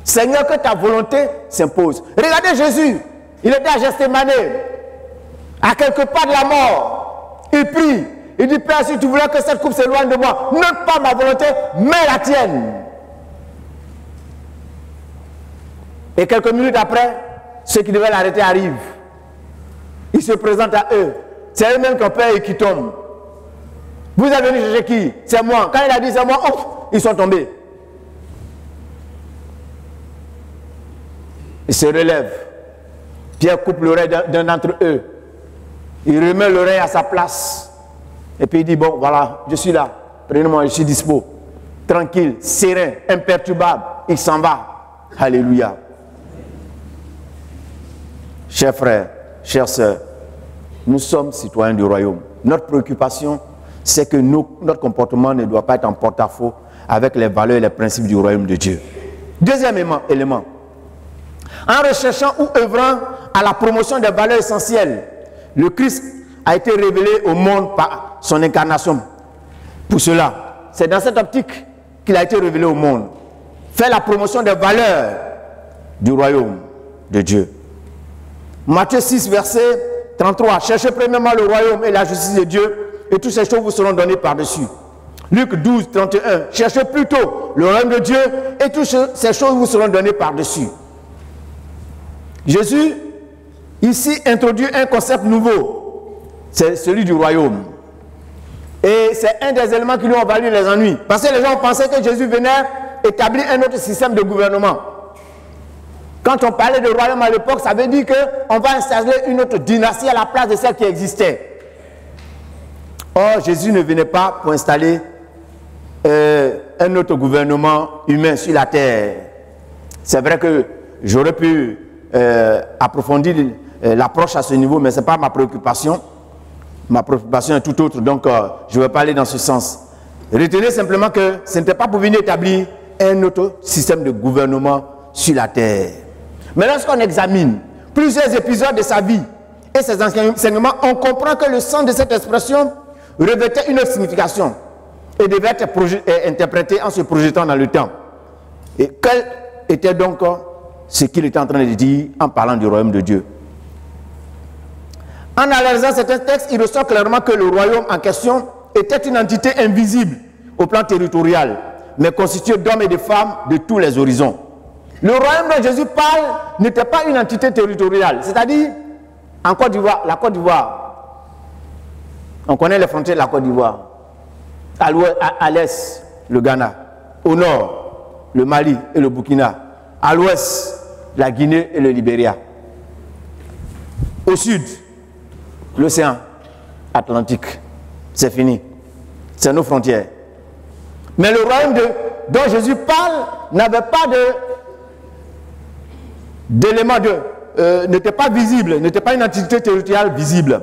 Seigneur, que ta volonté s'impose. Regardez Jésus. Il était à Gethsémani, à quelques pas de la mort. Il prie. Il dit: Père, si tu voulais que cette coupe s'éloigne de moi, non pas ma volonté, mais la tienne. Et quelques minutes après, ceux qui devaient l'arrêter arrivent. Il se présente à eux. C'est eux-mêmes qui ont peur et qui tombent. Vous êtes venus chercher qui? C'est moi. Quand il a dit c'est moi, hop, ils sont tombés. Il se relève. Pierre coupe l'oreille d'un d'entre eux. Il remet l'oreille à sa place. Et puis il dit: bon, voilà, je suis là. Prenez-moi, je suis dispo. Tranquille, serein, imperturbable. Il s'en va. Alléluia. Chers frères, chères sœurs, nous sommes citoyens du royaume. Notre préoccupation, c'est que notre comportement ne doit pas être en porte-à-faux avec les valeurs et les principes du royaume de Dieu. Deuxième élément, en recherchant ou œuvrant à la promotion des valeurs essentielles, le Christ a été révélé au monde par son incarnation. Pour cela, c'est dans cette optique qu'il a été révélé au monde. Faire la promotion des valeurs du royaume de Dieu. Matthieu 6, verset 33. Cherchez premièrement le royaume et la justice de Dieu, et toutes ces choses vous seront données par-dessus. Luc 12, 31. Cherchez plutôt le royaume de Dieu et toutes ces choses vous seront données par-dessus. Jésus, ici, introduit un concept nouveau. C'est celui du royaume. Et c'est un des éléments qui lui ont valu les ennuis. Parce que les gens pensaient que Jésus venait établir un autre système de gouvernement. Quand on parlait de royaume à l'époque, ça veut dire qu'on va installer une autre dynastie à la place de celle qui existait. Or, Jésus ne venait pas pour installer un autre gouvernement humain sur la terre. C'est vrai que j'aurais pu approfondir l'approche à ce niveau, mais ce n'est pas ma préoccupation. Ma préoccupation est tout autre, donc je ne vais pas aller dans ce sens. Retenez simplement que ce n'était pas pour venir établir un autre système de gouvernement sur la terre. Mais lorsqu'on examine plusieurs épisodes de sa vie et ses enseignements, on comprend que le sens de cette expression revêtait une autre signification et devait être interprété en se projetant dans le temps. Et quel était donc ce qu'il était en train de dire en parlant du royaume de Dieu? En analysant certains textes, il ressort clairement que le royaume en question était une entité invisible au plan territorial, mais constituée d'hommes et de femmes de tous les horizons. Le royaume dont Jésus parle n'était pas une entité territoriale, c'est-à-dire en Côte d'Ivoire, la Côte d'Ivoire. On connaît les frontières de la Côte d'Ivoire. À l'est, le Ghana. Au nord, le Mali et le Burkina. À l'ouest, la Guinée et le Libéria. Au sud, l'océan Atlantique. C'est fini. C'est nos frontières. Mais le royaume dont Jésus parle n'avait pas d'éléments n'était pas visible, n'était pas une entité territoriale visible.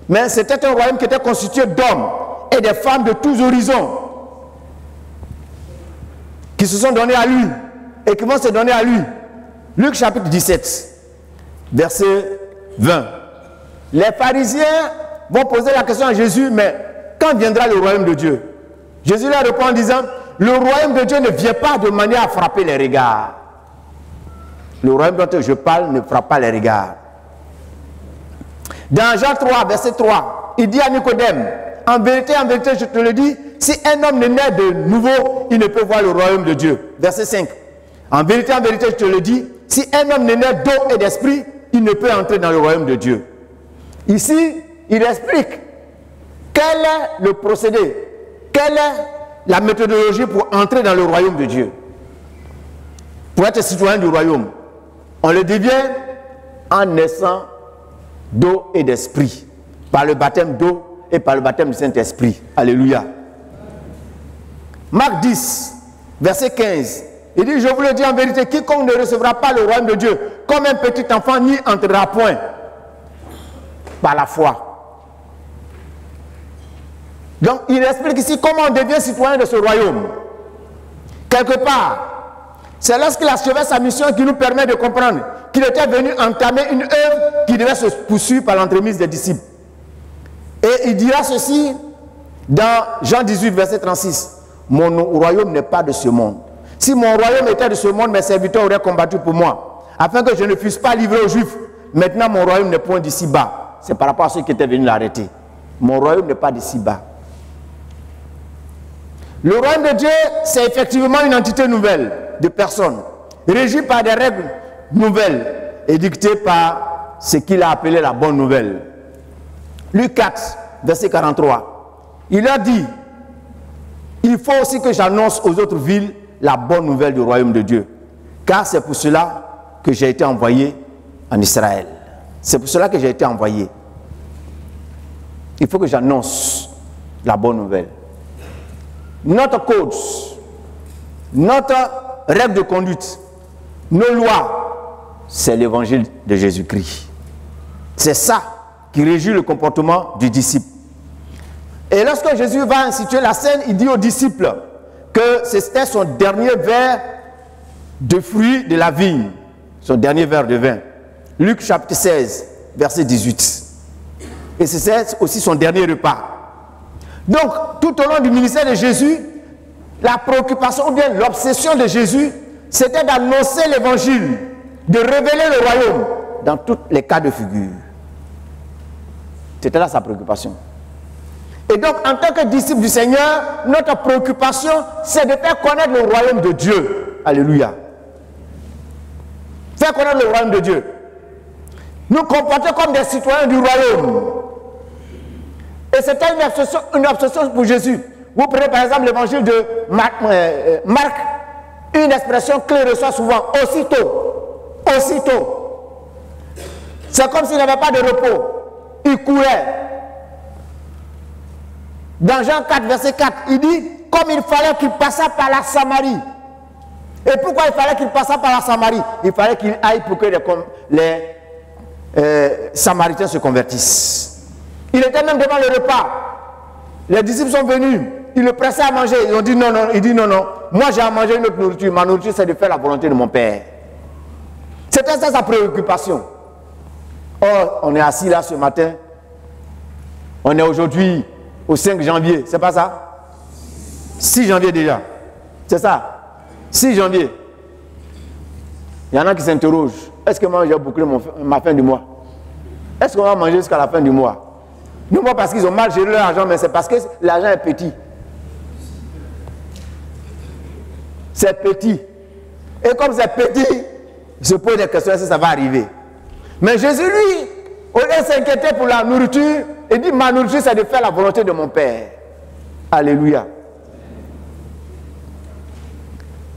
Mais c'était un royaume qui était constitué d'hommes et des femmes de tous horizons qui se sont donnés à lui et qui vont se donner à lui. Luc chapitre 17, verset 20. Les pharisiens vont poser la question à Jésus, mais quand viendra le royaume de Dieu? Jésus leur répond en disant, le royaume de Dieu ne vient pas de manière à frapper les regards. Le royaume dont je parle ne frappe pas les regards. Dans Jean 3, verset 3, il dit à Nicodème, en vérité, je te le dis, si un homme ne naît de nouveau, il ne peut voir le royaume de Dieu. Verset 5. En vérité, je te le dis, si un homme ne naît d'eau et d'esprit, il ne peut entrer dans le royaume de Dieu. Ici, il explique quel est le procédé, quelle est la méthodologie pour entrer dans le royaume de Dieu. Pour être citoyen du royaume, on le devient en naissant d'eau et d'esprit, par le baptême d'eau et par le baptême du Saint-Esprit. Alléluia. Marc 10, verset 15. Il dit, je vous le dis en vérité, quiconque ne recevra pas le royaume de Dieu comme un petit enfant n'y entrera point par la foi. Donc, il explique ici comment on devient citoyen de ce royaume. Quelque part, c'est lorsqu'il achevait sa mission qui nous permet de comprendre qu'il était venu entamer une œuvre qui devait se poursuivre par l'entremise des disciples. Et il dira ceci dans Jean 18, verset 36. Mon royaume n'est pas de ce monde. Si mon royaume était de ce monde, mes serviteurs auraient combattu pour moi, afin que je ne fusse pas livré aux Juifs. Maintenant, mon royaume n'est point d'ici bas. C'est par rapport à ceux qui étaient venus l'arrêter. Mon royaume n'est pas d'ici bas. Le royaume de Dieu, c'est effectivement une entité nouvelle de personnes, régie par des règles nouvelles et dictée par ce qu'il a appelé la bonne nouvelle. Luc 4, verset 43. Il a dit, il faut aussi que j'annonce aux autres villes la bonne nouvelle du royaume de Dieu. Car c'est pour cela que j'ai été envoyé en Israël. C'est pour cela que j'ai été envoyé. Il faut que j'annonce la bonne nouvelle. Notre code, notre règle de conduite, nos lois, c'est l'évangile de Jésus-Christ. C'est ça qui régit le comportement du disciple. Et lorsque Jésus va instituer la scène, il dit aux disciples que c'était son dernier verre de fruits de la vigne, son dernier verre de vin. Luc chapitre 16, verset 18. Et c'est aussi son dernier repas. Donc, tout au long du ministère de Jésus, la préoccupation ou bien l'obsession de Jésus, c'était d'annoncer l'évangile, de révéler le royaume dans tous les cas de figure. C'était là sa préoccupation. Et donc, en tant que disciple du Seigneur, notre préoccupation, c'est de faire connaître le royaume de Dieu. Alléluia. Faire connaître le royaume de Dieu. Nous comporter comme des citoyens du royaume. Et c'était une obsession pour Jésus. Vous prenez par exemple l'évangile de Marc, une expression clé reçoit souvent, aussitôt. Aussitôt. C'est comme s'il n'avait pas de repos. Il courait. Dans Jean 4, verset 4, il dit, comme il fallait qu'il passât par la Samarie. Et pourquoi il fallait qu'il passât par la Samarie? Il fallait qu'il aille pour que les Samaritains se convertissent. Il était même devant le repas. Les disciples sont venus, ils le pressaient à manger. Ils ont dit non, non. Il dit non, non. Moi j'ai à manger une autre nourriture. Ma nourriture c'est de faire la volonté de mon Père. C'était ça sa préoccupation. Or, on est assis là ce matin. On est aujourd'hui au 5 janvier. C'est pas ça? 6 janvier déjà. C'est ça? 6 janvier. Il y en a qui s'interrogent. Est-ce que moi j'ai bouclé ma fin du mois? Est-ce qu'on va manger jusqu'à la fin du mois? Non pas parce qu'ils ont mal géré leur argent, mais c'est parce que l'argent est petit. C'est petit. Et comme c'est petit, il se pose des questions si ça va arriver. Mais Jésus, lui, au lieu de s'inquiéter pour la nourriture, il dit, ma nourriture, c'est de faire la volonté de mon Père. Alléluia.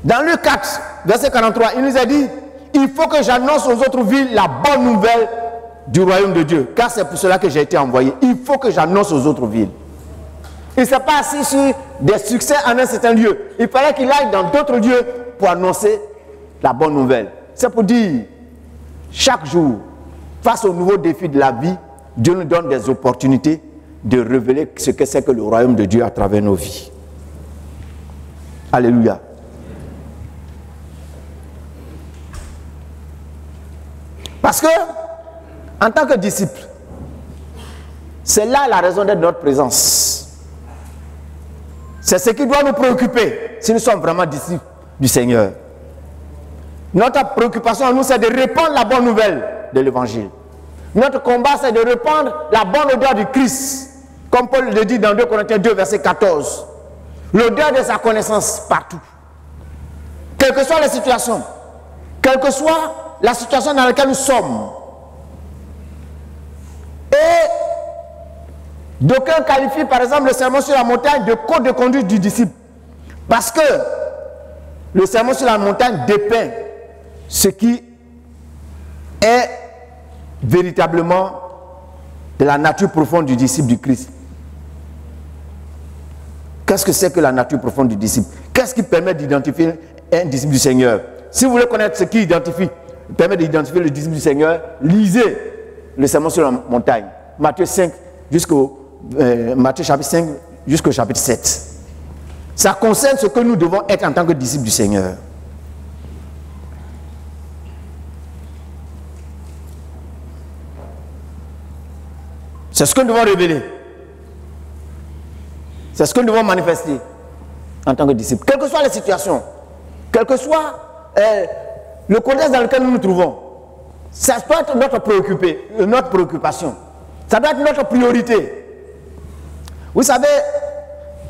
Dans Luc 4, verset 43, il nous a dit, il faut que j'annonce aux autres villes la bonne nouvelle du royaume de Dieu, car c'est pour cela que j'ai été envoyé. Il faut que j'annonce aux autres villes. Il ne s'est pas assis sur des succès en un certain lieu. Il fallait qu'il aille dans d'autres lieux pour annoncer la bonne nouvelle. C'est pour dire, chaque jour, face aux nouveaux défis de la vie, Dieu nous donne des opportunités de révéler ce que c'est que le royaume de Dieu à travers nos vies. Alléluia. Parce que, en tant que disciple, c'est là la raison d'être de notre présence. C'est ce qui doit nous préoccuper si nous sommes vraiment disciples du Seigneur. Notre préoccupation à nous, c'est de répandre la bonne nouvelle de l'Évangile. Notre combat, c'est de répandre la bonne odeur du Christ. Comme Paul le dit dans 2 Corinthiens 2, verset 14. L'odeur de sa connaissance partout. Quelles que soient les situations, quelle que soit la situation dans laquelle nous sommes. Et d'aucuns qualifient par exemple le sermon sur la montagne de code de conduite du disciple. Parce que le sermon sur la montagne dépeint ce qui est véritablement de la nature profonde du disciple du Christ. Qu'est-ce que c'est que la nature profonde du disciple? Qu'est-ce qui permet d'identifier un disciple du Seigneur? Si vous voulez connaître ce qui permet d'identifier le disciple du Seigneur, lisez le sermon sur la montagne, Matthieu 5 Matthieu chapitre 5 jusqu'au chapitre 7. Ça concerne ce que nous devons être en tant que disciples du Seigneur. C'est ce que nous devons révéler. C'est ce que nous devons manifester en tant que disciples. Quelles que soient les situations, quel que soit le contexte dans lequel nous nous trouvons, ça doit être notre préoccupation. Ça doit être notre priorité. Vous savez,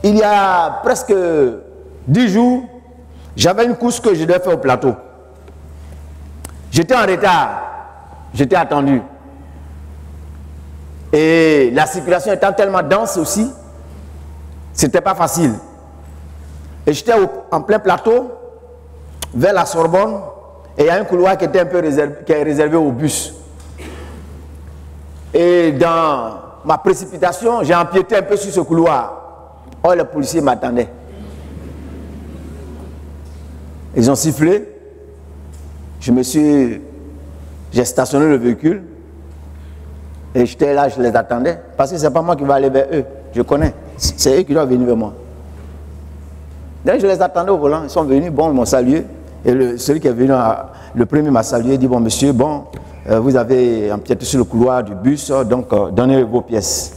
il y a presque 10 jours, j'avais une course que je devais faire au plateau. J'étais en retard, j'étais attendu. Et la circulation étant tellement dense aussi, c'était pas facile. Et j'étais en plein plateau, vers la Sorbonne, et il y a un couloir qui était un peu réservé au bus. Et dans ma précipitation, j'ai empiété un peu sur ce couloir. Oh, les policiers m'attendaient. Ils ont sifflé. J'ai stationné le véhicule. Et j'étais là, je les attendais. Parce que ce n'est pas moi qui vais aller vers eux. Je connais. C'est eux qui doivent venir vers moi. Donc je les attendais au volant. Ils sont venus, bon, ils m'ont salué. Et celui qui est venu, le premier m'a salué, dit, bon monsieur, bon, vous avez empiété sur le couloir du bus, donc donnez vos pièces.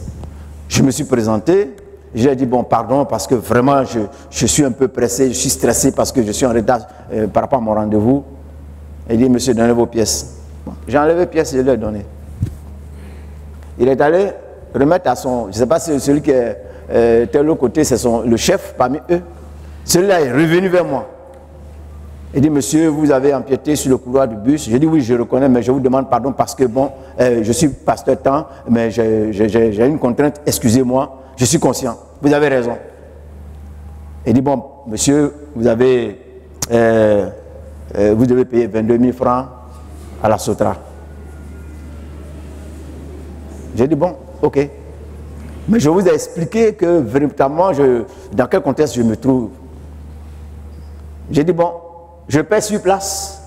Je me suis présenté. J'ai dit, bon, pardon, parce que vraiment, je suis un peu pressé, je suis stressé parce que je suis en retard par rapport à mon rendez-vous. Il dit, monsieur, donnez vos pièces. Bon, j'ai enlevé les pièces et je lui ai donné. Il est allé remettre à son, je ne sais pas si c'est celui qui est tel autre côté, c'est le chef parmi eux. Celui-là est revenu vers moi. Il dit, monsieur, vous avez empiété sur le couloir du bus. Je dis, oui, je reconnais, mais je vous demande pardon parce que, bon, je suis pasteur temps, mais j'ai une contrainte, excusez-moi, je suis conscient, vous avez raison. Il dit, bon, monsieur, vous devez payer 22 000 francs à la Sotra. J'ai dit, bon, ok. Mais je vous ai expliqué que, véritablement, dans quel contexte je me trouve. J'ai dit, bon, je paie sur place.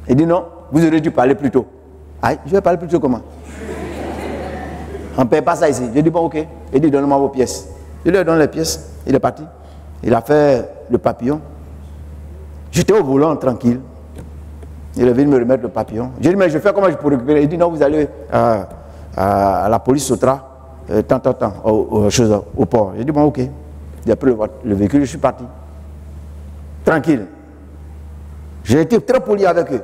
Il dit, non, vous aurez dû parler plus tôt. Ah, je vais parler plus tôt comment? On ne paie pas ça ici. J'ai dit, bon, ok. Il dit, donnez-moi vos pièces. Je lui ai donné les pièces. Il est parti. Il a fait le papillon. J'étais au volant, tranquille. Il est venu me remettre le papillon. J'ai dit, mais je fais comment je peux récupérer? Il dit, non, vous allez à la police Sotra, au port. J'ai dit, bon, ok. J'ai pris le véhicule, je suis parti. Tranquille. J'ai été très poli avec eux.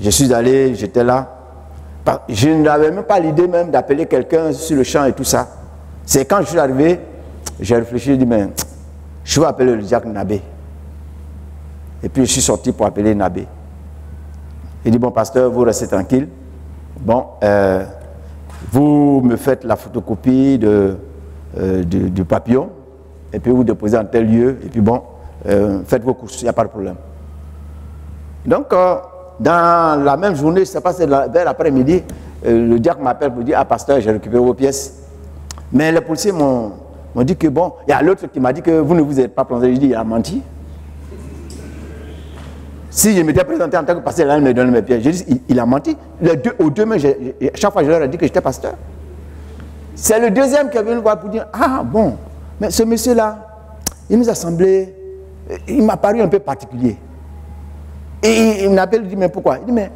Je suis allé, j'étais là. Je n'avais même pas l'idée même d'appeler quelqu'un sur le champ et tout ça. C'est quand je suis arrivé, j'ai réfléchi, j'ai dit, mais je vais appeler le diacre Nabé. Et puis je suis sorti pour appeler Nabé. Il dit, bon pasteur, vous restez tranquille. Bon, vous me faites la photocopie du papillon, et puis vous déposez en tel lieu, et puis bon, faites vos courses, il n'y a pas de problème. Donc, dans la même journée, ça passe vers l'après-midi, le diacre m'appelle pour dire, ah pasteur, j'ai récupéré vos pièces. Mais les policiers m'ont dit que bon, il y a l'autre qui m'a dit que vous ne vous êtes pas présenté. Je dis, il a menti. Si je m'étais présenté en tant que pasteur, là, il me donne mes pièces. Je dis, il a menti. Aux deux mains, chaque fois, je leur ai dit que j'étais pasteur. C'est le deuxième qui est venu me voir pour dire, ah bon, mais ce monsieur-là, il nous a semblé, il m'a paru un peu particulier. Et il m'appelle, il dit, mais pourquoi? Il dit, mais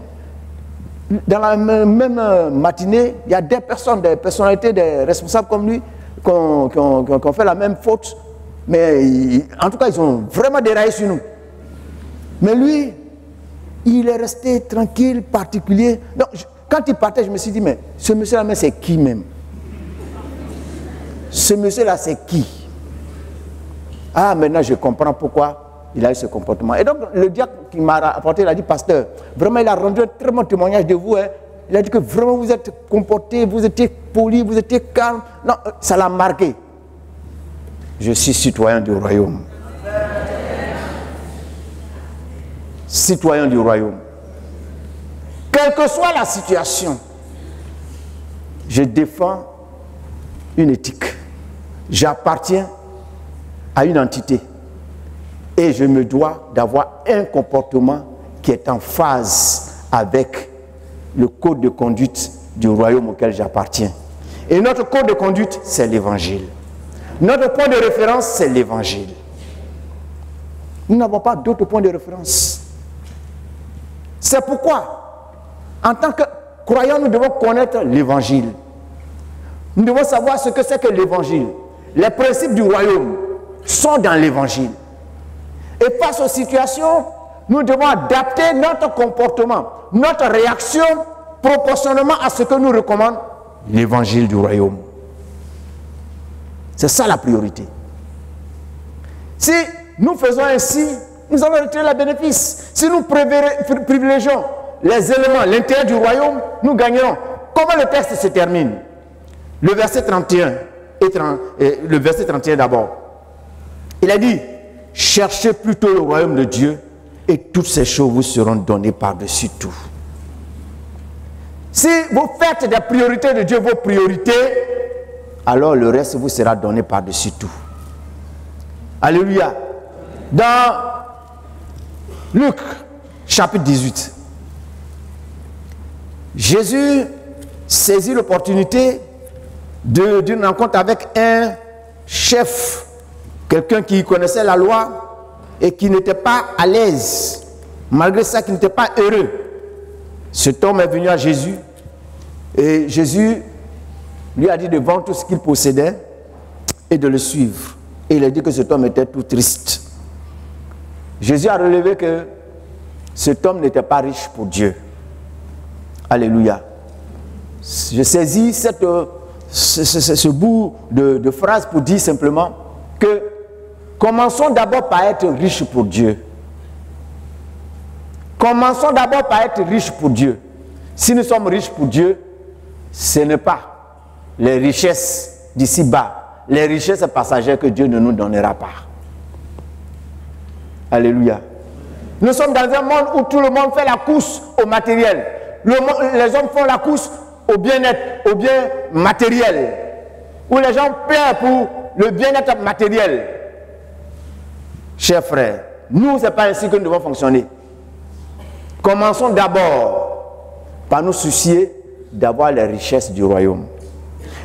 dans la même matinée, il y a des personnes, des personnalités, des responsables comme lui, qui ont fait la même faute. Mais en tout cas, ils ont vraiment déraillé sur nous. Mais lui, il est resté tranquille, particulier. Donc, quand il partait, je me suis dit, mais ce monsieur-là, mais c'est qui même? Ce monsieur-là, c'est qui? Ah, maintenant, je comprends pourquoi il a eu ce comportement. Et donc, le diacre qui m'a apporté, il a dit, pasteur, vraiment, il a rendu un très bon témoignage de vous. Hein. Il a dit que vraiment, vous êtes comporté, vous étiez poli, vous étiez calme. Non, ça l'a marqué. Je suis citoyen du royaume. Citoyen du royaume. Quelle que soit la situation, je défends une éthique. J'appartiens à une entité. Et je me dois d'avoir un comportement qui est en phase avec le code de conduite du royaume auquel j'appartiens. Et notre code de conduite, c'est l'évangile. Notre point de référence, c'est l'évangile. Nous n'avons pas d'autre point de référence. C'est pourquoi, en tant que croyants, nous devons connaître l'évangile. Nous devons savoir ce que c'est que l'évangile. Les principes du royaume sont dans l'évangile. Et face aux situations, nous devons adapter notre comportement, notre réaction proportionnellement à ce que nous recommande l'évangile du royaume. C'est ça la priorité. Si nous faisons ainsi, nous allons retirer le bénéfice. Si nous privilégions les éléments, l'intérêt du royaume, nous gagnerons. Comment le texte se termine? Le verset 31 le verset 31 d'abord. Il a dit, cherchez plutôt le royaume de Dieu et toutes ces choses vous seront données par-dessus tout. Si vous faites des priorités de Dieu vos priorités, alors le reste vous sera donné par-dessus tout. Alléluia. Dans Luc, chapitre 18, Jésus saisit l'opportunité d'une rencontre avec un chef, quelqu'un qui connaissait la loi et qui n'était pas à l'aise, malgré ça, qui n'était pas heureux. Cet homme est venu à Jésus et Jésus lui a dit de vendre tout ce qu'il possédait et de le suivre. Et il a dit que cet homme était tout triste. Jésus a relevé que cet homme n'était pas riche pour Dieu. Alléluia. Je saisis cette ce bout de phrase pour dire simplement que commençons d'abord par être riches pour Dieu. Commençons d'abord par être riches pour Dieu. Si nous sommes riches pour Dieu, ce n'est pas les richesses d'ici-bas, les richesses passagères que Dieu ne nous donnera pas. Alléluia. Nous sommes dans un monde où tout le monde fait la course au matériel. Les hommes font la course au bien-être, au bien matériel. Où les gens pleurent pour le bien-être matériel. Chers frères, nous, ce n'est pas ainsi que nous devons fonctionner. Commençons d'abord par nous soucier d'avoir les richesses du royaume.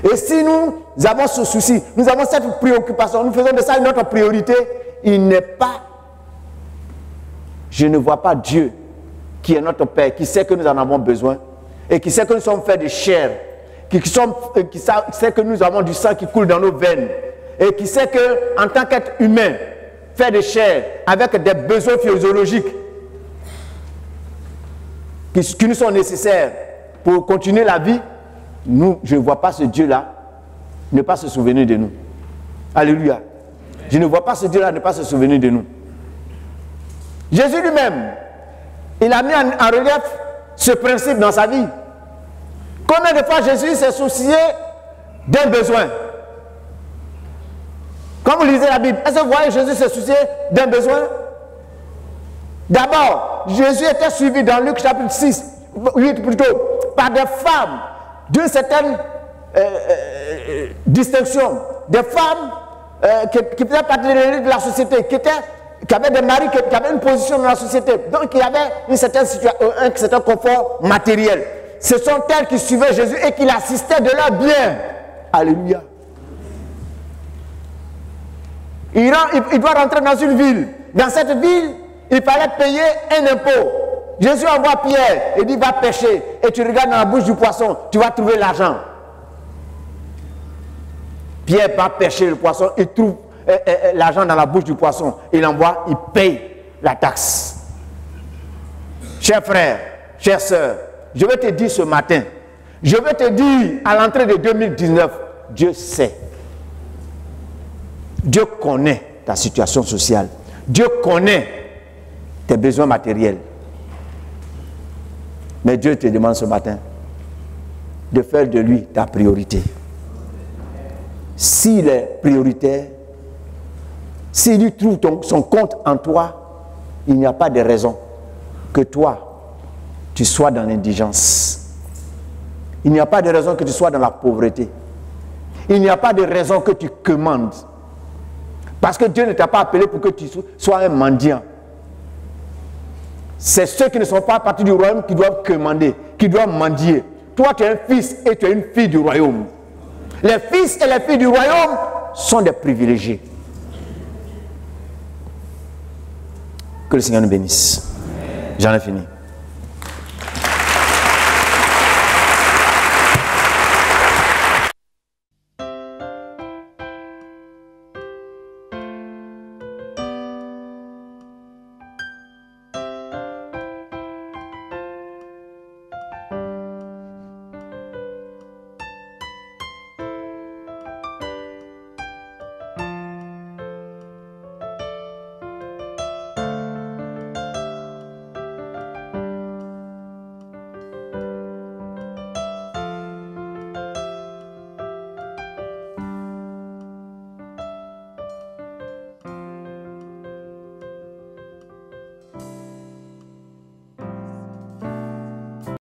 Et si nous avons ce souci, nous avons cette préoccupation, nous faisons de ça notre priorité, il n'est pas, je ne vois pas Dieu qui est notre Père, qui sait que nous en avons besoin et qui sait que nous sommes faits de chair, qui sait que nous avons du sang qui coule dans nos veines et qui sait que en tant qu'être humain, fait de chair avec des besoins physiologiques qui nous sont nécessaires pour continuer la vie, nous, je ne vois pas ce Dieu-là ne pas se souvenir de nous. Alléluia. Je ne vois pas ce Dieu-là ne pas se souvenir de nous. Jésus lui-même, il a mis en relief ce principe dans sa vie. Combien de fois Jésus s'est soucié d'un besoin? Quand vous lisez la Bible, est-ce que vous voyez Jésus se soucier d'un besoin? D'abord, Jésus était suivi dans Luc chapitre 8 plutôt, par des femmes d'une certaine distinction. Des femmes qui faisaient partie de l'élite de la société, qui avaient des maris, qui avaient une position dans la société. Donc il y avait une certaine situation, un certain confort matériel. Ce sont elles qui suivaient Jésus et qui l'assistaient de leur bien. Alléluia. Il doit rentrer dans une ville. Dans cette ville, il fallait payer un impôt. Jésus envoie Pierre et dit va pêcher. Et tu regardes dans la bouche du poisson, tu vas trouver l'argent. Pierre va pêcher le poisson, il trouve l'argent dans la bouche du poisson. Il envoie, il paye la taxe. Chers frères, chères sœurs, je vais te dire ce matin, je vais te dire à l'entrée de 2019, Dieu sait. Dieu connaît ta situation sociale. Dieu connaît tes besoins matériels. Mais Dieu te demande ce matin de faire de lui ta priorité. S'il est prioritaire, s'il lui trouve son compte en toi, il n'y a pas de raison que toi, tu sois dans l'indigence. Il n'y a pas de raison que tu sois dans la pauvreté. Il n'y a pas de raison que tu commandes. Parce que Dieu ne t'a pas appelé pour que tu sois un mendiant. C'est ceux qui ne sont pas partis du royaume qui doivent commander, qui doivent mendier. Toi, tu es un fils et tu es une fille du royaume. Les fils et les filles du royaume sont des privilégiés. Que le Seigneur nous bénisse. J'en ai fini.